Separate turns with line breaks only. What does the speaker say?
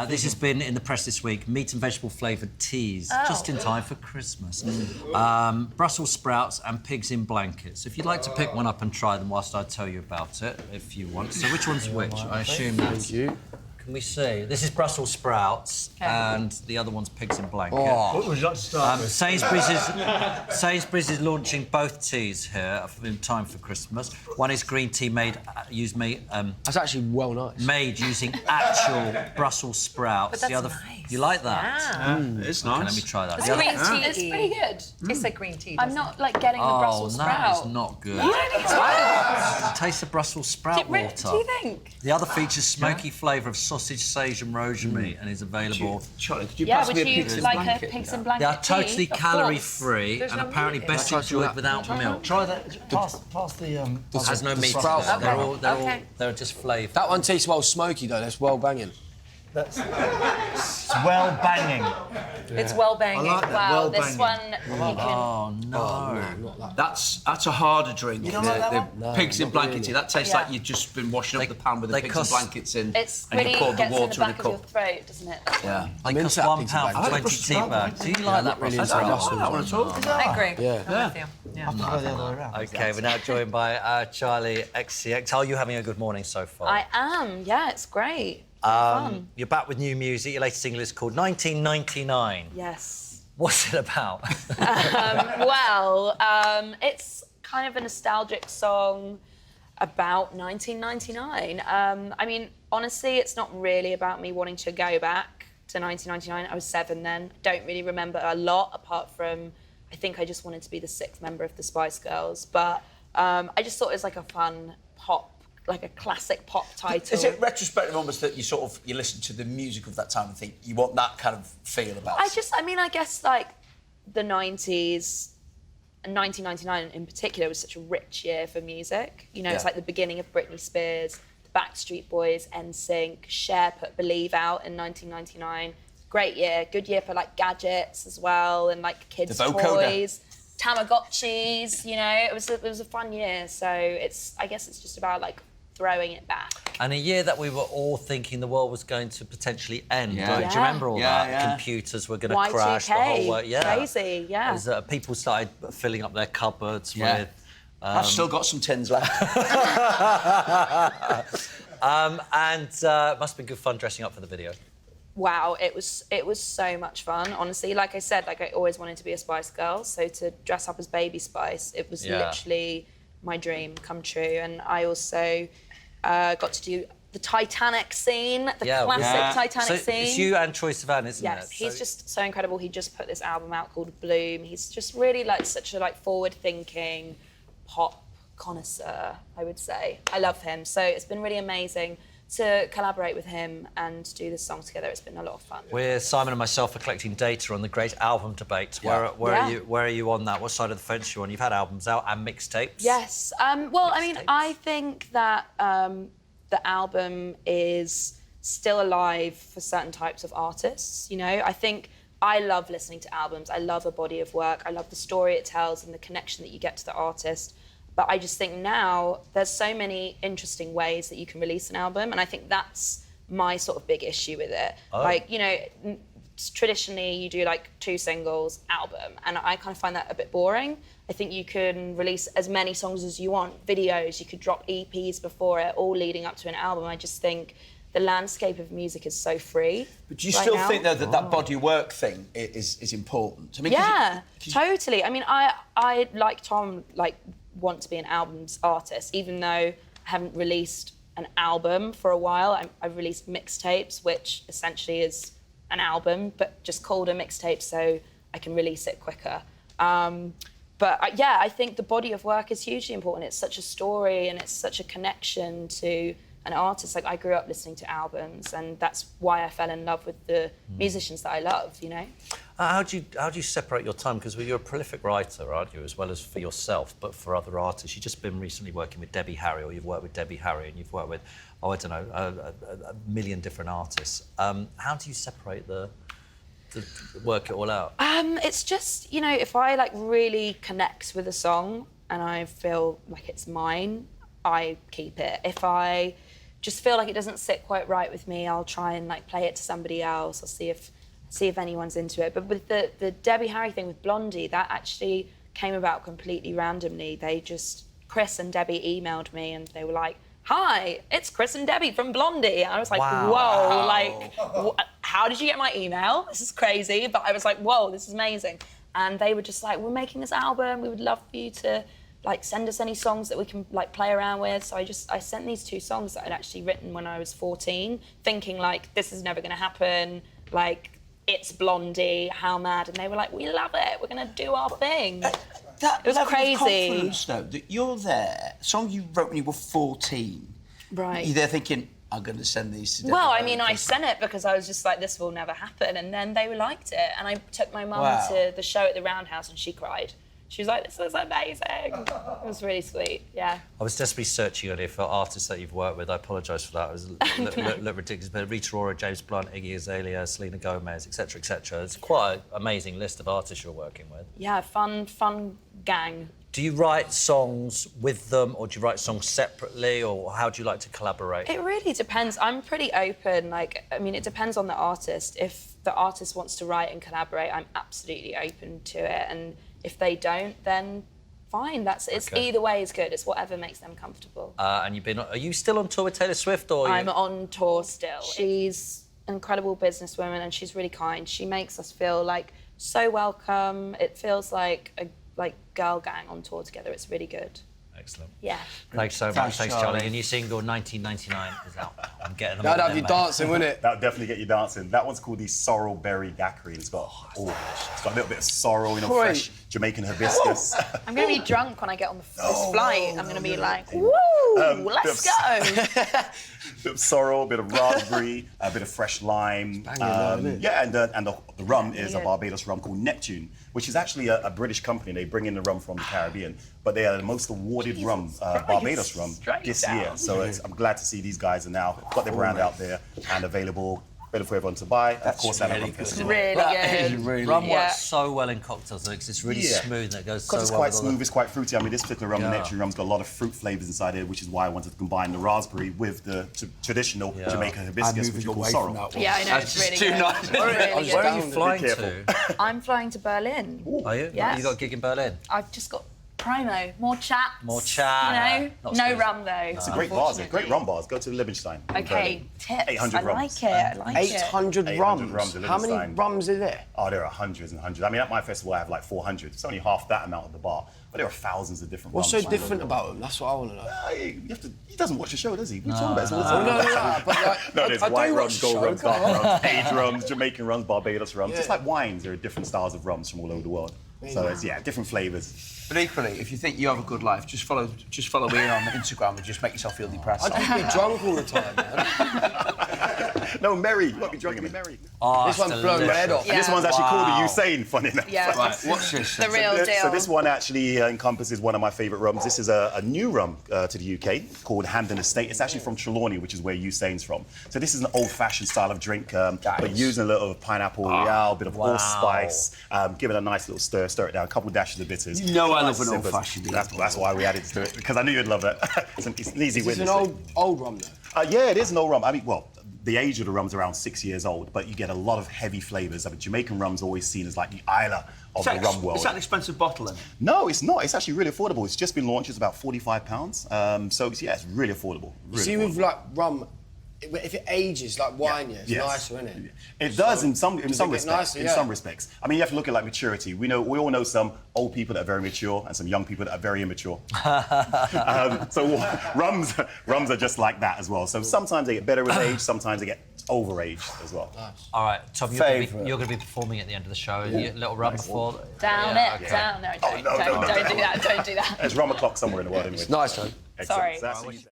This has been in the press this week. Meat and vegetable flavoured teas, just in time for Christmas. Brussels sprouts and pigs in blankets. If you'd like to pick one up and try them whilst I tell you about it, if you want. So which one's which? I assume that's... Thank you. Can we see? This is Brussels sprouts, and the other one's pigs in blanket.
What would you like to start with?
Sainsbury's is launching both teas here in time for Christmas. One is green tea
That's actually well nice.
Made using actual Brussels sprouts.
But that's
the other,
nice.
You like that?
Yeah.
It's nice.
Okay, let me try that.
It's green tea.
It's pretty good.
It's like green tea.
I'm not like getting the Brussels
no,
sprout.
it's not good.
What?
Taste the Brussels sprout water.
Do you think?
The other features smoky flavour of sausage, sage and rosemary and is available...
Charlie, could you
Yeah,
pass me
would
a
you
pigs in
like
blanket?
a pigs in blanket
They are totally
tea? Of
calorie-free
course.
and apparently best enjoyed without milk.
Try that. Pass the...
It has no meat.
sprout.
They're just flavoured.
That one tastes well smoky, though. That's well banging.
It's well banging.
It's well banging.
I like that,
Wow,
well
this
banging.
one you can...
Oh, no.
That's a harder drink.
You don't like that
the
one?
No,
pigs in
not
blanket
really.
tea. That tastes like you've just been washing up the pan with the pigs in blankets in,
It's
and
really
you poured the
gets in the
water in a
back of your
cup.
throat, doesn't it?
Yeah.
They cost
into that
£1
pigs in
for
blankets.
20 tea bags. Do you like that,
really
Brussels
into
sprouts?
that.
that one at all.
I agree.
Yeah.
I'm with you. Yeah.
I prefer the other way around.
OK, we're now joined by Charli XCX. How are you having a good morning so far?
I am. Yeah, it's great.
You're back with new music. Your latest single is called 1999.
Yes.
What's it about?
It's kind of a nostalgic song about 1999. I mean, honestly, it's not really about me wanting to go back to 1999. I was 7 then. Don't really remember a lot, apart from I think I just wanted to be the 6th member of the Spice Girls. But I just thought it was like a fun pop, like a classic pop title.
Is it retrospective almost that you listen to the music of that time and think you want that kind of feel about it?
I guess like the 90s and 1999 in particular was such a rich year for music. You know, it's like the beginning of Britney Spears, the Backstreet Boys, NSYNC, Cher put Believe out in 1999. Great year, good year for like gadgets as well and like kids' toys, Tamagotchis. You know, it was a fun year. So I guess it's just about like throwing it back.
And a year that we were all thinking the world was going to potentially end.
Yeah.
Right? Do you remember all that?
Yeah.
Computers were going to crash. The whole world. Yeah.
Crazy, yeah.
As, people started filling up their cupboards with...
I've still got some tins left.
It must have been good fun dressing up for the video.
Wow, it was so much fun, honestly. Like I said, like I always wanted to be a Spice Girl, so to dress up as Baby Spice, it was literally my dream come true. And I also got to do the Titanic scene, the classic Titanic scene.
It's you and Troye Sivan, isn't it?
Yes, he's just so incredible. He just put this album out called Bloom. He's just really like such a like forward-thinking pop connoisseur, I would say. I love him. So it's been really amazing to collaborate with him and do this song together. It's been a lot of fun.
Simon and myself are collecting data on the great album debate.
Yeah.
Where are you on that? What side of the fence are you on? You've had albums out and mixtapes.
Yes. Well, I mean, I think that the album is still alive for certain types of artists. You know, I think I love listening to albums. I love a body of work. I love the story it tells and the connection that you get to the artist. But I just think now there's so many interesting ways that you can release an album, and I think that's my sort of big issue with it. Like, you know, traditionally you do like 2 singles, album, and I kind of find that a bit boring. I think you can release as many songs as you want, videos, you could drop EPs before it, all leading up to an album. I just think the landscape of music is so free.
But do you still think, though, that body work thing is important? I mean,
totally. I mean, I like Tom, like, want to be an albums artist, even though I haven't released an album for a while. I've released mixtapes, which essentially is an album, but just called a mixtape so I can release it quicker. I think the body of work is hugely important. It's such a story and it's such a connection to an artist. Like, I grew up listening to albums, and that's why I fell in love with the musicians that I love, you know?
How do you separate your time? Because you're a prolific writer, aren't you, as well as for yourself, but for other artists. You've just been recently working with Debbie Harry, or you've worked with Debbie Harry, and you've worked with, a million different artists. How do you separate to work it all out?
It's just, you know, if I like really connect with a song and I feel like it's mine, I keep it. If I just feel like it doesn't sit quite right with me, I'll try and like play it to somebody else or see if anyone's into it. But with the Debbie Harry thing with Blondie, that actually came about completely randomly. Chris and Debbie emailed me and they were like, "Hi, it's Chris and Debbie from Blondie." And I was like, whoa, like, how did you get my email? This is crazy. But I was like, whoa, this is amazing. And they were just like, "We're making this album. We would love for you to like send us any songs that we can like play around with." So I sent these 2 songs that I'd actually written when I was 14, thinking like, this is never gonna happen. Like, it's Blondie, how mad. And they were like, "We love it. We're gonna do our thing."
That
It was
level of
crazy.
confidence, though, that you're there, a song you wrote when you were 14.
Right.
You're there thinking, I'm going to send these to Debbie
Well, I
Harry
mean, I
because-
sent it because I was just like, this will never happen. And then they liked it. And I took my mum
Wow.
to the show at the Roundhouse and she cried. She was like, "This is amazing." It was really sweet, yeah.
I was desperately searching earlier for artists that you've worked with. I apologise for that. It was a little ridiculous. But Rita Ora, James Blunt, Iggy Azalea, Selena Gomez, etc., etc. It's quite an amazing list of artists you're working with.
Yeah, fun gang.
Do you write songs with them, or do you write songs separately, or how do you like to collaborate?
It really depends. I'm pretty open. Like, I mean, it depends on the artist. If the artist wants to write and collaborate, I'm absolutely open to it. And if they don't, then fine. It's
Okay.
either way is good. It's whatever makes them comfortable.
And you've been. Are you still on tour with Taylor Swift, or?
I'm on tour still. She's an incredible businesswoman and she's really kind. She makes us feel like so welcome. It feels like a girl gang on tour together. It's really good.
Excellent.
Yeah.
Thanks so much.
Thanks,
Thanks,
Charli.
Charlie. Your new single, 1999, is out. I'm getting them.
That'd
all
have you
there, mate.
dancing, wouldn't it?
That would definitely get you dancing. That one's called the Sorrel Berry Daiquiri. It's got it's got a little bit of sorrel,
Right.
fresh Jamaican hibiscus.
I'm going to be drunk when I get on this flight. I'm going to be like, woo, let's go.
Bit of sorrel, bit of raspberry, a bit of fresh lime.
banging, isn't it?
Yeah, and the rum is a
good.
Barbados rum called Neptune, which is actually a British company. They bring in the rum from the Caribbean, but they are the most awarded rum, Barbados rum, this year. So I'm glad to see these guys are now got their brand out there and available. Better for everyone to buy. Of course,
really
and
good.
It's really good.
Really
Rum
Yeah.
works so well in cocktails because it's really
Yeah.
smooth and it goes so
Because it's
well
quite
with all
smooth, it's quite fruity. I mean, this particular rum, the
Yeah.
Neptune rum's got a lot of fruit flavours inside it, which is why I wanted to combine the raspberry with the traditional Jamaican hibiscus, which you call sorrel.
Yeah, I know, it's really
too
good.
nice.
It's really
I was
good.
Where are you
Down,
flying
be
to?
I'm flying to Berlin.
Are you?
Yes.
You got a gig in Berlin?
I've just got promo, more chat.
More chat.
You know,
Not
no
supposed-
rum though.
It's a great bars, they're great rum bars. Go to Liebenstein. in
Okay,
Berlin.
tips.
800
I
rums.
like it. I like it.
800
800
rums.
rums at
How many
Liebenstein.
rums are there?
Oh, there are hundreds and hundreds. I mean, at my festival, I have like 400. It's only half that amount at the bar, but there are thousands of different
What's so
rums.
different about them? That's what I want to know.
You have to, he doesn't watch the show, does he? What are you talking about? It's all the time.
No, but like,
No, there's
I
white
do
rums,
watch
gold
the
rums,
show,
dark
come on.
rums, aged rums, Jamaican rums, Barbados rums.
Yeah.
Just like wines, there are different styles of rums from all over the world. So it's, different flavours.
But equally, if you think you have a good life, just follow me on Instagram and just make yourself feel depressed.
I just be drunk all the time, man.
No, merry. You won't be drunk and be merry.
Oh,
This
it's
one's blown my head off.
Yeah.
This one's actually called
Wow.
the Usain, funny enough.
Yeah.
Right, what's this?
The real deal.
So this one actually encompasses one of my favourite rums. This is a new rum to the UK called Hamden Estate. It's actually from Trelawney, which is where Usain's from. So this is an old-fashioned style of drink, but using a little of pineapple royale, a bit of allspice, give it a nice little stir it down, a couple dashes of bitters.
You know I love an
Nice sippers.
old-fashioned.
That's why we added to it, because I knew you'd love it. It's an easy
It's
win.
an old rum, though.
Yeah, it is an old rum. I mean, well, the age of the rum's around 6 years old, but you get a lot of heavy flavours. I mean, Jamaican rum's always seen as like the Isla of the rum world.
Is that an expensive bottle then?
No, it's not. It's actually really affordable. It's just been launched. It's about £45. So it's really affordable. Really
See,
affordable.
with like rum, if it ages like wine, it's
Yes.
nicer, isn't it?
It does in some
it
respects.
get nicer?
In
Yeah.
some respects. I mean, you have to look at like maturity. We all know some old people that are very mature and some young people that are very immature. So rums are just like that as well. So sometimes they get better with age. Sometimes they get overaged as well.
All right, Tom,
Favourite.
you're going to be performing at the end of the show. A little rum before.
Down
Yeah,
it,
okay.
down. No, don't,
no,
don't
no,
do that. Don't do that.
There's rum o'clock somewhere in the world anyway.
Nice, though.
Excellent.
Sorry.
So that's-